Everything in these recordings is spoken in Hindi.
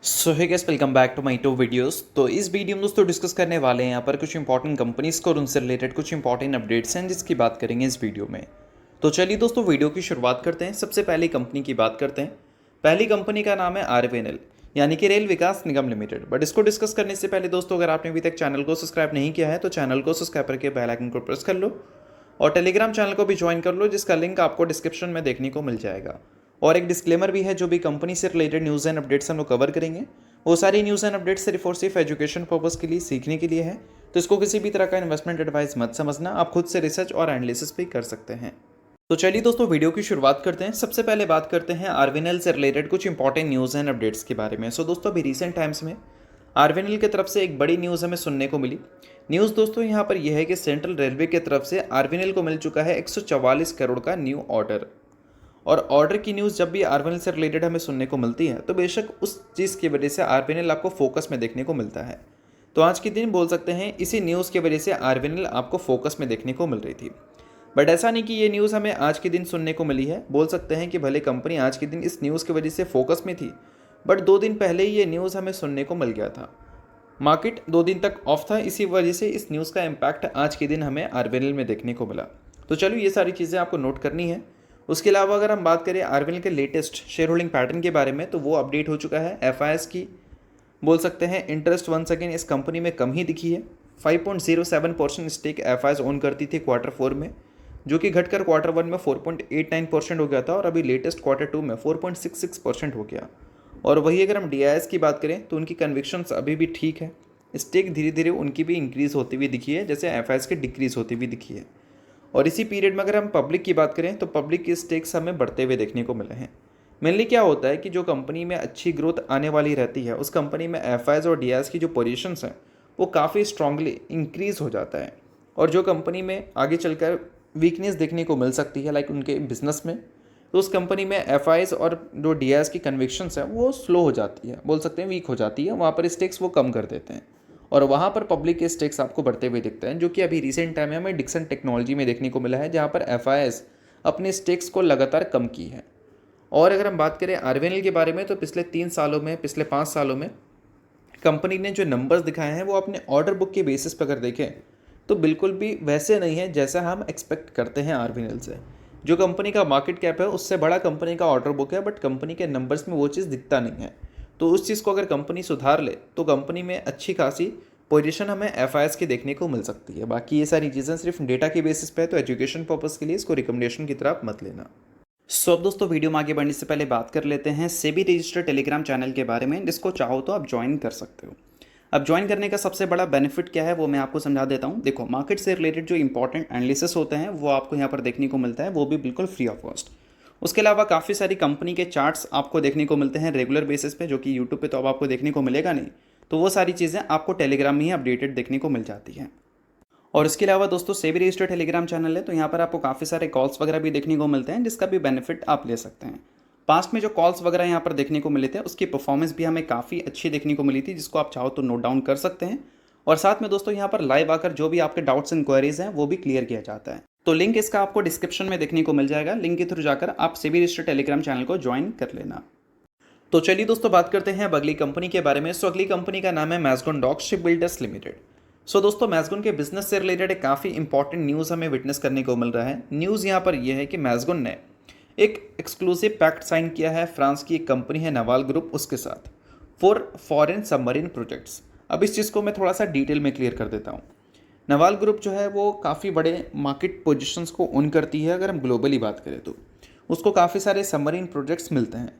So hi guys, welcome back to my two videos. तो इस वीडियो में दोस्तों डिस्कस करने वाले हैं यहाँ पर कुछ इंपॉर्टेंट कंपनीज को और उनसे रिलेटेड कुछ इंपॉर्टेंट अपडेट्स हैं जिसकी बात करेंगे इस वीडियो में। तो चलिए दोस्तों वीडियो की शुरुआत करते हैं। सबसे पहली कंपनी की बात करते हैं। पहली कंपनी का नाम है आरवीएनएल यानी कि rail Vikas Nigam limited. But इसको डिस्कस करने से पहले दोस्तों, अगर आपने अभी तक चैनल को सब्सक्राइब नहीं किया है तो चैनल को सब्सक्राइब करके बेल आइकन को प्रेस कर लो और टेलीग्राम चैनल को भी ज्वाइन कर लो, जिसका लिंक आपको डिस्क्रिप्शन में देखने को मिल जाएगा। और एक डिस्क्लेमर भी है, जो भी कंपनी से रिलेटेड न्यूज़ एंड अपडेट्स हम लोग कवर करेंगे वो सारी न्यूज़ एंड अपडेट्स सिर्फ और सिर्फ एजुकेशन पर्पज़ के लिए, सीखने के लिए है। तो इसको किसी भी तरह का इन्वेस्टमेंट एडवाइस मत समझना, आप खुद से रिसर्च और एनालिसिस भी कर सकते हैं। तो चलिए दोस्तों वीडियो की शुरुआत करते हैं। सबसे पहले बात करते हैं आरवीएनएल से रिलेटेड कुछ इंपॉर्टेंट न्यूज़ एंड अपडेट्स के बारे में। सो दोस्तों, अभी रिसेंट टाइम्स में आरवीएनएल की तरफ से एक बड़ी न्यूज़ हमें सुनने को मिली। न्यूज़ दोस्तों यहाँ पर यह है कि सेंट्रल रेलवे की तरफ से आरवीएनएल को मिल चुका है 144 करोड़ का न्यू ऑर्डर। और ऑर्डर की न्यूज़ जब भी आरवीएनएल से रिलेटेड हमें सुनने को मिलती है तो बेशक उस चीज़ की वजह से आरवीएनएल आपको फोकस में देखने को मिलता है। तो आज के दिन बोल सकते हैं इसी न्यूज़ की वजह से आरवीएनएल आपको फोकस में देखने को मिल रही थी। बट ऐसा नहीं कि ये न्यूज़ हमें आज के दिन सुनने को मिली है। बोल सकते हैं कि भले कंपनी आज के दिन इस न्यूज़ की वजह से फोकस में थी, बट 2 दिन पहले ही ये न्यूज़ हमें सुनने को मिल गया था। मार्केट 2 दिन तक ऑफ था, इसी वजह से इस न्यूज़ का इम्पैक्ट आज के दिन हमें आरवीएनएल में देखने को मिला। तो चलो ये सारी चीज़ें आपको नोट करनी है। उसके अलावा अगर हम बात करें आरवीएनएल के लेटेस्ट शेयर होल्डिंग पैटर्न के बारे में, तो वो अपडेट हो चुका है। एफआईएस की बोल सकते हैं इंटरेस्ट वंस अगेन इस कंपनी में कम ही दिखी है। 5.07% स्टेक एफआईएस ओन करती थी Q4 में, जो कि घटकर Q1 में 4.89% हो गया था और अभी लेटेस्ट Q2 में 4.66% हो गया। और वही अगर हम डीआईएस की बात करें तो उनकी कन्विक्शंस अभी भी ठीक है। स्टेक धीरे धीरे उनकी भी इंक्रीज़ होती हुई दिखी है, जैसे एफआईएस की डिक्रीज़ होती हुई दिखी है। और इसी पीरियड में अगर हम पब्लिक की बात करें तो पब्लिक के स्टेक्स हमें बढ़ते हुए देखने को मिले हैं। मेनली क्या होता है कि जो कंपनी में अच्छी ग्रोथ आने वाली रहती है उस कंपनी में एफआईएस और डीआईएस की जो पोजीशंस हैं वो काफ़ी स्ट्रांगली इंक्रीज़ हो जाता है। और जो कंपनी में आगे चलकर वीकनेस देखने को मिल सकती है लाइक उनके बिजनेस में, तो उस कंपनी में एफआईएस और जो डीआईएस की कन्विक्शंस है वो स्लो हो जाती है, बोल सकते हैं वीक हो जाती है। वहाँ पर स्टेक्स वो कम कर देते हैं और वहाँ पर पब्लिक के स्टेक्स आपको बढ़ते हुए दिखते हैं, जो कि अभी रिसेंट टाइम में हमें डिक्सन टेक्नोलॉजी में देखने को मिला है, जहाँ पर एफआईएस अपने स्टेक्स को लगातार कम की है। और अगर हम बात करें आरवीएनएल के बारे में, तो पिछले 3 सालों में, पिछले 5 सालों में कंपनी ने जो नंबर्स दिखाए हैं वो अपने ऑर्डर बुक के बेसिस पर अगर देखें तो बिल्कुल भी वैसे नहीं है जैसा हम एक्सपेक्ट करते हैं आरवीएनएल से। जो कंपनी का मार्केट कैप है उससे बड़ा कंपनी का ऑर्डर बुक है, बट कंपनी के नंबर्स में वो चीज़ दिखता नहीं है। तो उस चीज़ को अगर कंपनी सुधार ले तो कंपनी में अच्छी खासी पोजीशन हमें एफआईएस की देखने को मिल सकती है। बाकी ये सारी चीज़ें सिर्फ डेटा के बेसिस पे है, तो एजुकेशन पर्पज़ के लिए इसको रिकमेंडेशन की तरफ मत लेना। सो अब दोस्तों वीडियो में आगे बढ़ने से पहले बात कर लेते हैं सेबी रजिस्टर्ड टेलीग्राम चैनल के बारे में, जिसको चाहो तो आप ज्वाइन कर सकते हो। अब ज्वाइन करने का सबसे बड़ा बेनिफिट क्या है वो मैं आपको समझा देता हूँ। देखो, मार्केट से रिलेटेड जो इंपॉर्टेंट एनालिसिस होते हैं वो आपको यहाँ पर देखने को मिलता है, वो भी बिल्कुल फ्री ऑफ कॉस्ट। उसके अलावा काफ़ी सारी कंपनी के चार्ट्स आपको देखने को मिलते हैं रेगुलर बेसिस पे, जो कि यूट्यूब पे तो अब आपको देखने को मिलेगा नहीं। तो वो सारी चीज़ें आपको टेलीग्राम में ही अपडेटेड देखने को मिल जाती हैं। और इसके अलावा दोस्तों सेबी रजिस्टर्ड टेलीग्राम चैनल है, तो यहाँ पर आपको काफ़ी सारे कॉल्स वगैरह भी देखने को मिलते हैं, जिसका भी बेनिफिट आप ले सकते हैं। पास्ट में जो कॉल्स वगैरह यहाँ पर देखने को मिले थे उसकी परफॉर्मेंस भी हमें काफ़ी अच्छी देखने को मिली थी, जिसको आप चाहो तो नोट डाउन कर सकते हैं। और साथ में दोस्तों यहाँ पर लाइव आकर जो भी आपके डाउट्स इंक्वायरीज हैं वो भी क्लियर किया जाता है। तो लिंक इसका आपको डिस्क्रिप्शन में देखने को मिल जाएगा, लिंक के थ्रू जाकर आप सेबी रजिस्टर्ड टेलीग्राम चैनल को ज्वाइन कर लेना। तो चलिए दोस्तों बात करते हैं अब अगली कंपनी के बारे में। सो अगली कंपनी का नाम है मैज़गुन डॉक शिप बिल्डर्स लिमिटेड। सो दोस्तों, मैज़गुन के बिजनेस से रिलेटेड एक काफ़ी इंपॉर्टेंट न्यूज़ हमें विटनेस करने को मिल रहा है। न्यूज़ यहाँ पर यह है कि मैज़गुन ने एक एक्सक्लूसिव पैक्ट साइन किया है फ्रांस की एक कंपनी है नवाल ग्रुप, उसके साथ फॉर फॉरेन सबमरीन प्रोजेक्ट्स। अब इस चीज़ को मैं थोड़ा सा डिटेल में क्लियर कर देता हूँ। नवाल ग्रुप जो है वो काफ़ी बड़े मार्केट पोजीशंस को ओन करती है। अगर हम ग्लोबली बात करें तो उसको काफ़ी सारे सबमरीन प्रोजेक्ट्स मिलते हैं।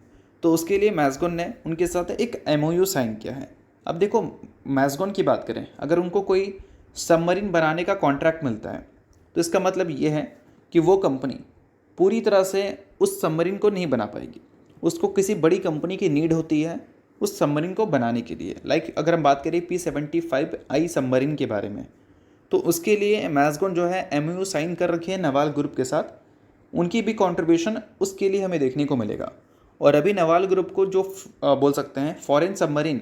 तो उसके लिए मैज़गुन ने उनके साथ एक एमओयू साइन किया है। अब देखो, मैज़गुन की बात करें, अगर उनको कोई सबमरीन बनाने का कॉन्ट्रैक्ट मिलता है तो इसका मतलब ये है कि वो कंपनी पूरी तरह से उस सबमरीन को नहीं बना पाएगी। उसको किसी बड़ी कंपनी की नीड होती है उस सबमरीन को बनाने के लिए। लाइक अगर हम बात करें P-75I सबमरीन के बारे में, तो उसके लिए मैज़गुन जो है एमओयू साइन कर रखी है नवाल ग्रुप के साथ। उनकी भी कंट्रीब्यूशन उसके लिए हमें देखने को मिलेगा। और अभी नवाल ग्रुप को जो बोल सकते हैं फॉरेन सबमरीन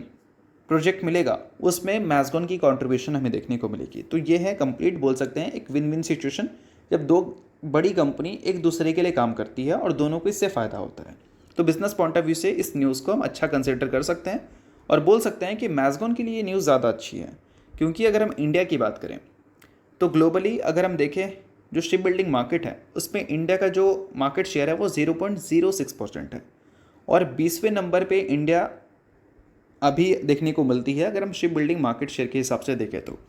प्रोजेक्ट मिलेगा उसमें मैज़गुन की कंट्रीब्यूशन हमें देखने को मिलेगी। तो ये है कंप्लीट बोल सकते हैं एक विन विन सिचुएशन, जब 2 बड़ी कंपनी एक दूसरे के लिए काम करती है और दोनों को इससे फ़ायदा होता है। तो बिजनेस पॉइंट ऑफ व्यू से इस न्यूज़ को हम अच्छा कंसिडर कर सकते हैं। और बोल सकते हैं कि मैज़गॉन के लिए ये न्यूज़ ज़्यादा अच्छी है, क्योंकि अगर हम इंडिया की बात करें तो ग्लोबली अगर हम देखें जो शिप बिल्डिंग मार्केट है उसमें इंडिया का जो मार्केट शेयर है वो 0.06% है, और 20वें नंबर पे इंडिया अभी देखने को मिलती है अगर हम शिप बिल्डिंग मार्केट शेयर के हिसाब से देखें तो।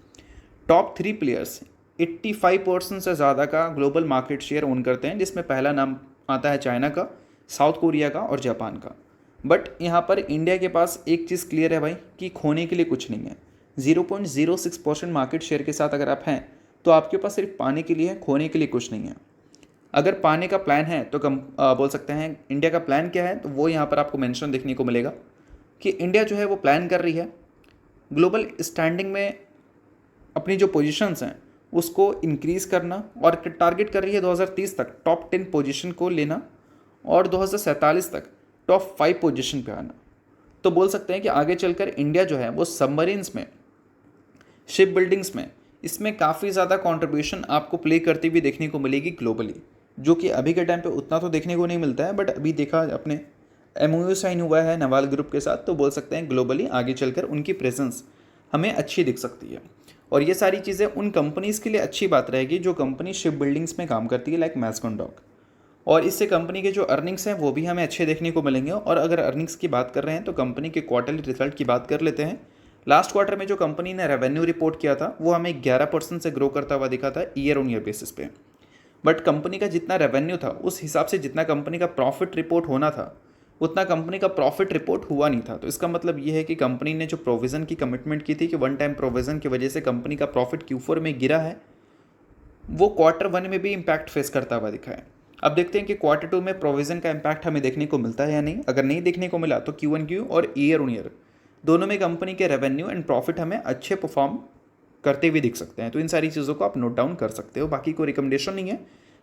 टॉप 3 प्लेयर्स 85% से ज़्यादा का ग्लोबल मार्केट शेयर ओन करते हैं, जिसमें पहला नाम आता है चाइना का, साउथ कोरिया का और जापान का। बट यहाँ पर इंडिया के पास एक चीज़ क्लियर है भाई कि खोने के लिए कुछ नहीं है। 0.06% मार्केट शेयर के साथ अगर आप हैं तो आपके पास सिर्फ पाने के लिए है, खोने के लिए कुछ नहीं है। अगर पाने का प्लान है तो बोल सकते हैं इंडिया का प्लान क्या है, तो वो यहाँ पर आपको मेंशन देखने को मिलेगा कि इंडिया जो है वो प्लान कर रही है ग्लोबल स्टैंडिंग में अपनी जो पोजीशंस हैं उसको इंक्रीज़ करना, और टारगेट कर रही है 2030 तक टॉप 10 पोजीशन को लेना और 2047 तक टॉप 5 पोजीशन पे आना। तो बोल सकते हैं कि आगे चलकर इंडिया जो है वो सबमरीन्स में, शिप बिल्डिंग्स में, इसमें काफ़ी ज़्यादा कंट्रीब्यूशन आपको प्ले करती हुई देखने को मिलेगी ग्लोबली, जो कि अभी के टाइम पे उतना तो देखने को नहीं मिलता है। बट अभी देखा अपने MOU साइन हुआ है नवाल ग्रुप के साथ, तो बोल सकते हैं ग्लोबली आगे चलकर उनकी प्रेजेंस हमें अच्छी दिख सकती है। और ये सारी चीज़ें उन कंपनीज़ के लिए अच्छी बात रहेगी जो कंपनी शिप बिल्डिंग्स में काम करती है, लाइक मैज़गॉन डॉक। और इससे कंपनी के जो अर्निंग्स हैं वो भी हमें अच्छे देखने को मिलेंगे। और अगर अर्निंग्स की बात कर रहे हैं तो कंपनी के क्वार्टरली रिजल्ट की बात कर लेते हैं। लास्ट क्वार्टर में जो कंपनी ने रेवेन्यू रिपोर्ट किया था वो हमें 11% से ग्रो करता हुआ दिखा था ईयर ऑन ईयर बेसिस पे। बट कंपनी का जितना रेवेन्यू था उस हिसाब से जितना कंपनी का प्रॉफिट रिपोर्ट होना था उतना कंपनी का प्रॉफिट रिपोर्ट हुआ नहीं था। तो इसका मतलब ये है कि कंपनी ने जो प्रोविज़न की कमिटमेंट की थी कि वन टाइम प्रोविज़न की वजह से कंपनी का प्रॉफिट Q4 में गिरा है, वो क्वार्टर 1 में भी इम्पैक्ट फेस करता हुआ दिखा है। अब देखते हैं कि क्वार्टर 2 में प्रोविज़न का इम्पैक्ट हमें देखने को मिलता है या नहीं। अगर नहीं देखने को मिला तो Q1Q और ईयर ऑन ईयर दोनों में कंपनी के रेवेन्यू एंड प्रॉफिट हमें अच्छे परफॉर्म करते हुए दिख सकते हैं। तो इन सारी चीज़ों को आप नोट डाउन कर सकते हो। बाकी कोई रिकमेंडेशन नहीं है,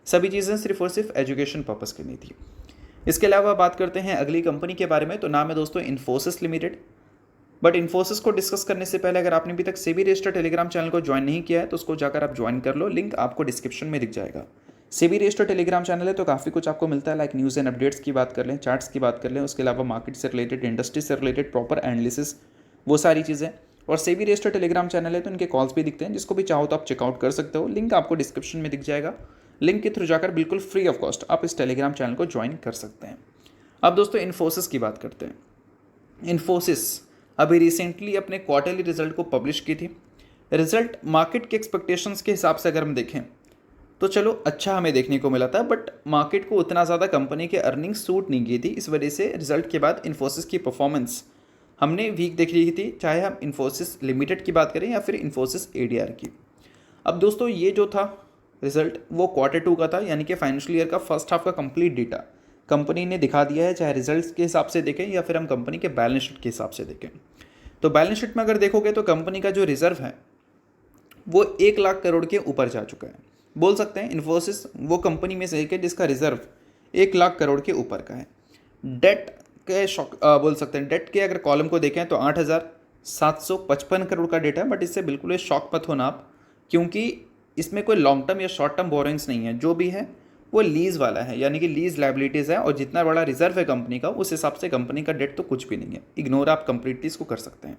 सभी चीज़ें सिर्फ और सिर्फ एजुकेशन पर्पज़ के लिए थी। इसके अलावा बात करते हैं अगली कंपनी के बारे में, तो नाम है दोस्तों इन्फोसिस लिमिटेड। बट इन्फोसिस को डिस्कस करने से पहले अगर आपने अभी तक सेबी रजिस्टर्ड टेलीग्राम चैनल को ज्वाइन नहीं किया है तो उसको जाकर आप ज्वाइन कर लो, लिंक आपको डिस्क्रिप्शन में दिख जाएगा। सेबी रजिस्टर्ड टेलीग्राम चैनल है तो काफ़ी कुछ आपको मिलता है, लाइक न्यूज़ एंड अपडेट्स की बात कर लें, चार्ट्स की बात कर लें, उसके अलावा मार्केट से रिलेटेड, इंडस्ट्री से रिलेटेड प्रॉपर एनालिसिस, वो सारी चीज़ें। और सेबी रजिस्टर्ड टेलीग्राम चैनल है तो इनके कॉल्स भी दिखते हैं, जिसको भी चाहो तो आप चेकआउट कर सकते हो, लिंक आपको डिस्क्रिप्शन में दिख जाएगा। लिंक के थ्रू जाकर बिल्कुल फ्री ऑफ कॉस्ट आप इस टेलीग्राम चैनल को ज्वाइन कर सकते हैं। अब दोस्तों इन्फोसिस की बात करते हैं। इन्फोसिस अभी रिसेंटली अपने क्वार्टरली रिजल्ट को पब्लिश की थी। रिजल्ट मार्केट के एक्सपेक्टेशंस के हिसाब से अगर हम देखें तो चलो अच्छा हमें देखने को मिला था, बट मार्केट को उतना ज़्यादा कंपनी के अर्निंग सूट नहीं की थी। इस वजह से रिजल्ट के बाद इन्फोसिस की परफॉर्मेंस हमने वीक देख रही थी, चाहे हम इन्फोसिस लिमिटेड की बात करें या फिर इन्फोसिस ADR की। अब दोस्तों ये जो था रिजल्ट वो क्वार्टर 2 का था, यानी कि फाइनेंशियल ईयर का फर्स्ट हाफ का कंप्लीट डेटा कंपनी ने दिखा दिया है, चाहे रिजल्ट्स के हिसाब से देखें या फिर हम कंपनी के बैलेंस शीट के हिसाब से देखें। तो बैलेंस शीट में अगर देखोगे तो कंपनी का जो रिजर्व है वो 1 लाख करोड़ के ऊपर जा चुका है। बोल सकते हैं इन्फोसिस वो कंपनी में से एक है जिसका रिजर्व 1 लाख करोड़ के ऊपर का है। डेट के बोल सकते हैं डेट के अगर कॉलम को देखें तो 8,755 करोड़ का डेटा है। बट इससे बिल्कुल शॉक मत होना आप, क्योंकि इसमें कोई लॉन्ग टर्म या शॉर्ट टर्म बोरोइंग्स नहीं है, जो भी है वो लीज वाला है, यानी कि लीज लाइबिलिटीज़ है। और जितना बड़ा रिजर्व है कंपनी का उस हिसाब से कंपनी का डेट तो कुछ भी नहीं है, इग्नोर आप कंप्लीटली इसको कर सकते हैं।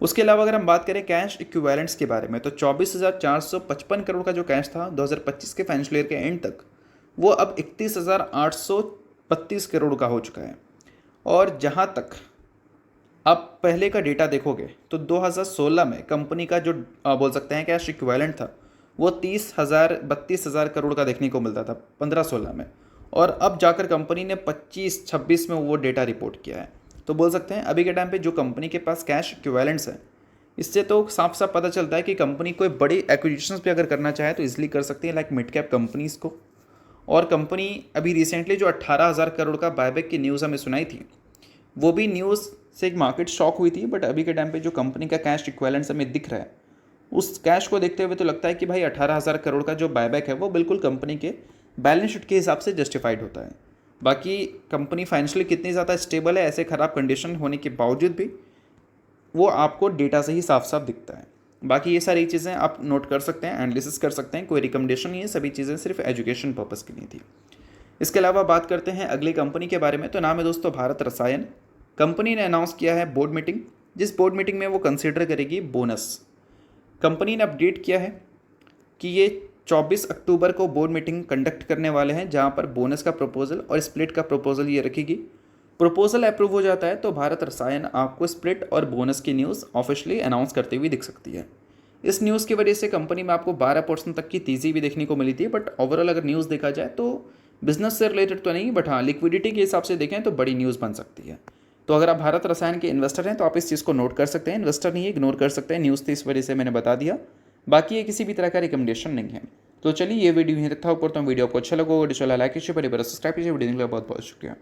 उसके अलावा अगर हम बात करें कैश इक्विवेलेंट्स के बारे में तो 24,455 करोड़ का जो कैश था 2025 के फाइनेंशियल ईयर के एंड तक, वो अब 31,832 करोड़ का हो चुका है। और जहाँ तक आप पहले का डेटा देखोगे तो 2016 में कंपनी का जो बोल सकते हैं कैश इक्विवेलेंट था वो 32,000 करोड़ का देखने को मिलता था 15-16 में, और अब जाकर कंपनी ने 25-26 में वो डेटा रिपोर्ट किया है। तो बोल सकते हैं अभी के टाइम पे जो कंपनी के पास कैश इक्विवेलेंट्स है, इससे तो साफ साफ पता चलता है कि कंपनी कोई बड़ी एक्विजिशंस भी अगर करना चाहे तो इजीली कर सकती है, लाइक मिड कैप कंपनीज़ को। और कंपनी अभी रिसेंटली जो 18,000 करोड़ का बायबैक की न्यूज़ हमें सुनाई थी, वो भी न्यूज़ से एक मार्केट शॉक हुई थी। बट अभी के टाइम पे जो कंपनी का कैश इक्विवेलेंट्स हमें दिख रहा है, उस कैश को देखते हुए तो लगता है कि भाई 18,000 करोड़ का जो बायबैक है वो बिल्कुल कंपनी के बैलेंस शीट के हिसाब से जस्टिफाइड होता है। बाकी कंपनी फाइनेंशियली कितनी ज़्यादा स्टेबल है ऐसे ख़राब कंडीशन होने के बावजूद भी, वो आपको डेटा से ही साफ साफ दिखता है। बाकी ये सारी चीज़ें आप नोट कर सकते हैं, एनालिसिस कर सकते हैं, कोई रिकमेंडेशन नहीं है, सभी चीज़ें सिर्फ एजुकेशन पर्पज़ के लिए थी। इसके अलावा बात करते हैं अगली कंपनी के बारे में, तो नाम है दोस्तों भारत रसायन। कंपनी ने अनाउंस किया है बोर्ड मीटिंग, जिस बोर्ड मीटिंग में वो कंसिडर करेगी बोनस। कंपनी ने अपडेट किया है कि ये 24 अक्टूबर को बोर्ड मीटिंग कंडक्ट करने वाले हैं, जहां पर बोनस का प्रपोजल और स्प्लिट का प्रपोजल ये रखेगी। प्रपोजल अप्रूव हो जाता है तो भारत रसायन आपको स्प्लिट और बोनस की न्यूज़ ऑफिशियली अनाउंस करते हुए दिख सकती है। इस न्यूज़ की वजह से कंपनी में आपको 12% तक की तेज़ी भी देखने को मिली थी, बट ओवरऑल अगर न्यूज़ देखा जाए तो बिजनेस से रिलेटेड तो नहीं, बट हाँ लिक्विडिटी के हिसाब से देखें तो बड़ी न्यूज़ बन सकती है। तो अगर आप भारत रसायन के इन्वेस्टर हैं तो आप इस चीज़ को नोट कर सकते हैं, इन्वेस्टर नहीं है इग्नोर कर सकते हैं, न्यूज़ थी इस वजह से मैंने बता दिया। बाकी ये किसी भी तरह का रिकमेंडेशन नहीं है। तो चलिए ये वीडियो यहीं तक था। ऊपर तो वीडियो आपको अच्छा लगा, वीडियो लाइक कीजिए, सब्सक्राइब कीजिए। वीडियो के लिए बहुत बहुत शुक्रिया।